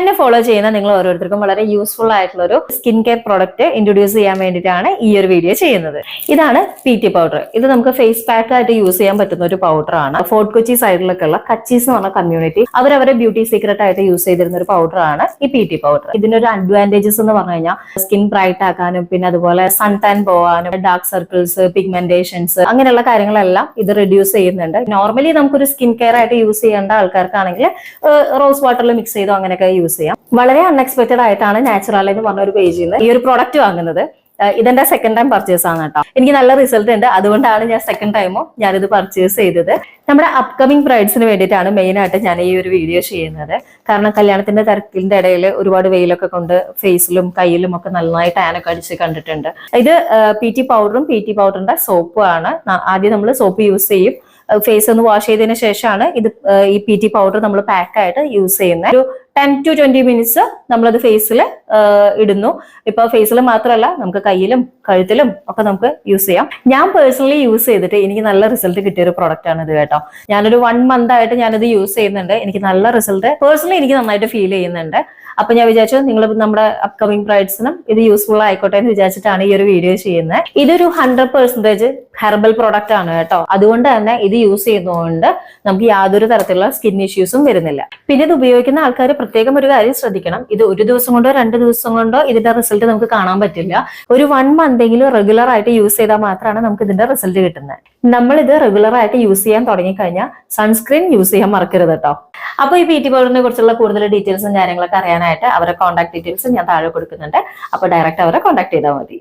എന്നെ ഫോളോ ചെയ്യുന്ന നിങ്ങൾ ഓരോരുത്തർക്കും വളരെ യൂസ്ഫുൾ ആയിട്ടുള്ള ഒരു സ്കിൻ കെയർ പ്രോഡക്റ്റ് ഇൻട്രൊഡ്യൂസ് ചെയ്യാൻ വേണ്ടിയിട്ടാണ് ഈ ഒരു വീഡിയോ ചെയ്യുന്നത്. ഇതാണ് PT പൗഡർ. ഇത് നമുക്ക് ഫേസ് പാക്ക് ആയിട്ട് യൂസ് ചെയ്യാൻ പറ്റുന്ന ഒരു പൗഡർ ആണ്. ഫോർട്ട് കൊച്ചി സൈഡിലൊക്കെ ഉള്ള കച്ചീസ് എന്ന് പറഞ്ഞ കമ്മ്യൂണിറ്റി അവരവരെ ബ്യൂട്ടി സീക്രട്ട് ആയിട്ട് യൂസ് ചെയ്തിരുന്ന ഒരു പൗഡർ ആണ് ഈ PT പൗഡർ. ഇതിന്റെ ഒരു അഡ്വാൻറ്റേജസ് എന്ന് പറഞ്ഞു കഴിഞ്ഞാൽ സ്കിൻ ബ്രൈറ്റ് ആക്കാനും പിന്നെ അതുപോലെ സൺ ടാൻ പോകാനും ഡാർക്ക് സർക്കിൾസ് പിഗ്മെന്റേഷൻസ് അങ്ങനെയുള്ള കാര്യങ്ങളെല്ലാം ഇത് റെഡ്യൂസ് ചെയ്യുന്നുണ്ട്. നോർമലി നമുക്കൊരു സ്കിൻ കെയർ ആയിട്ട് യൂസ് ചെയ്യേണ്ട ആൾക്കാർക്കാണെങ്കിൽ റോസ് വാട്ടറിൽ മിക്സ് ചെയ്തോ അങ്ങനെയൊക്കെ യൂസ് ചെയ്യാം. വളരെ അൺഎക്സ്പെക്ടഡ് ആയിട്ടാണ് നാച്ചുറൽ എന്ന് പറഞ്ഞ ഒരു പേജിൽ നിന്ന് ഈ ഒരു പ്രോഡക്റ്റ് വാങ്ങുന്നത്. ഇതെന്റെ സെക്കൻഡ് ടൈം പർച്ചേസ് ആണ് കേട്ടോ. എനിക്ക് നല്ല റിസൾട്ട് ഉണ്ട്, അതുകൊണ്ടാണ് ഞാൻ സെക്കൻഡ് ടൈമോ ഞാനിത് പർച്ചേസ് ചെയ്തത്. നമ്മുടെ അപ്കമിങ് ബ്രൈഡ്സിന് വേണ്ടിയിട്ടാണ് മെയിൻ ആയിട്ട് ഞാൻ ഈ ഒരു വീഡിയോ ചെയ്യുന്നത്. കാരണം കല്യാണത്തിന്റെ തിരക്കിന്റെ ഇടയിൽ ഒരുപാട് വെയിലൊക്കെ കൊണ്ട് ഫേസിലും കയ്യിലും ഒക്കെ നന്നായി ടാനൊക്കെ അടിച്ച് കണ്ടിട്ടുണ്ട്. ഇത് PT പൗഡറും PT പൗഡറിന്റെ സോപ്പും ആണ്. ആദ്യം നമ്മൾ സോപ്പ് യൂസ് ചെയ്യും, ഫേസ് ഒന്ന് വാഷ് ചെയ്തതിന് ശേഷമാണ് ഈ PT പൗഡർ നമ്മൾ പാക്കായിട്ട് യൂസ് ചെയ്യുന്നത്. ഒരു 10 to 20 മിനിറ്റ്സ് നമ്മളത് ഫേസിൽ ഇടുന്നു. ഇപ്പൊ ഫേസിൽ മാത്രമല്ല നമുക്ക് കയ്യിലും കഴുത്തിലും ഒക്കെ നമുക്ക് യൂസ് ചെയ്യാം. ഞാൻ പേഴ്സണലി യൂസ് ചെയ്തിട്ട് എനിക്ക് നല്ല റിസൾട്ട് കിട്ടിയ ഒരു പ്രോഡക്റ്റ് ആണ് ഇത് കേട്ടോ. ഞാനൊരു 1 മന്ത് ആയിട്ട് ഞാനിത് യൂസ് ചെയ്യുന്നുണ്ട്. എനിക്ക് നല്ല റിസൾട്ട് പേഴ്സണലി എനിക്ക് നന്നായിട്ട് ഫീൽ ചെയ്യുന്നുണ്ട്. അപ്പൊ ഞാൻ വിചാരിച്ചു നിങ്ങൾ നമ്മുടെ അപ്കമിങ് ബ്രൈഡ്സിനും ഇത് യൂസ്ഫുൾ ആയിക്കോട്ടെ എന്ന് വിചാരിച്ചിട്ടാണ് ഈ ഒരു വീഡിയോ ചെയ്യുന്നത്. ഇതൊരു 100% ഹെർബൽ പ്രോഡക്റ്റ് ആണ് കേട്ടോ. അതുകൊണ്ട് തന്നെ ഇത് യൂസ് ചെയ്യുന്നതുകൊണ്ട് നമുക്ക് യാതൊരു തരത്തിലുള്ള സ്കിൻ ഇഷ്യൂസും വരുന്നില്ല. പിന്നെ ഇത് ഉപയോഗിക്കുന്ന ആൾക്കാർ പ്രത്യേകം ഒരു കാര്യം ശ്രദ്ധിക്കണം. ഇത് ഒരു ദിവസം കൊണ്ടോ 2 ദിവസം കൊണ്ടോ ഇതിന്റെ റിസൾട്ട് നമുക്ക് കാണാൻ പറ്റില്ല. ഒരു 1 മന്തെങ്കിലും റെഗുലർ ആയിട്ട് യൂസ് ചെയ്താൽ മാത്രമാണ് നമുക്ക് ഇതിന്റെ റിസൾട്ട് കിട്ടുന്നത്. നമ്മൾ ഇത് റെഗുലർ ആയിട്ട് യൂസ് ചെയ്യാൻ തുടങ്ങിക്കഴിഞ്ഞാൽ സൺസ്ക്രീൻ യൂസ് ചെയ്യാൻ മറക്കരുത് കേട്ടോ. അപ്പൊ ഈ PT പൗഡറിനെ കുറിച്ചുള്ള കൂടുതൽ ഡീറ്റെയിൽസും കാര്യങ്ങളൊക്കെ അറിയാനായിട്ട് അവരെ കോൺടാക്ട് ഡീറ്റെയിൽസ് ഞാൻ താഴെ കൊടുക്കുന്നുണ്ട്. അപ്പൊ ഡയറക്റ്റ് അവരെ കോൺടാക്ട് ചെയ്താൽ മതി.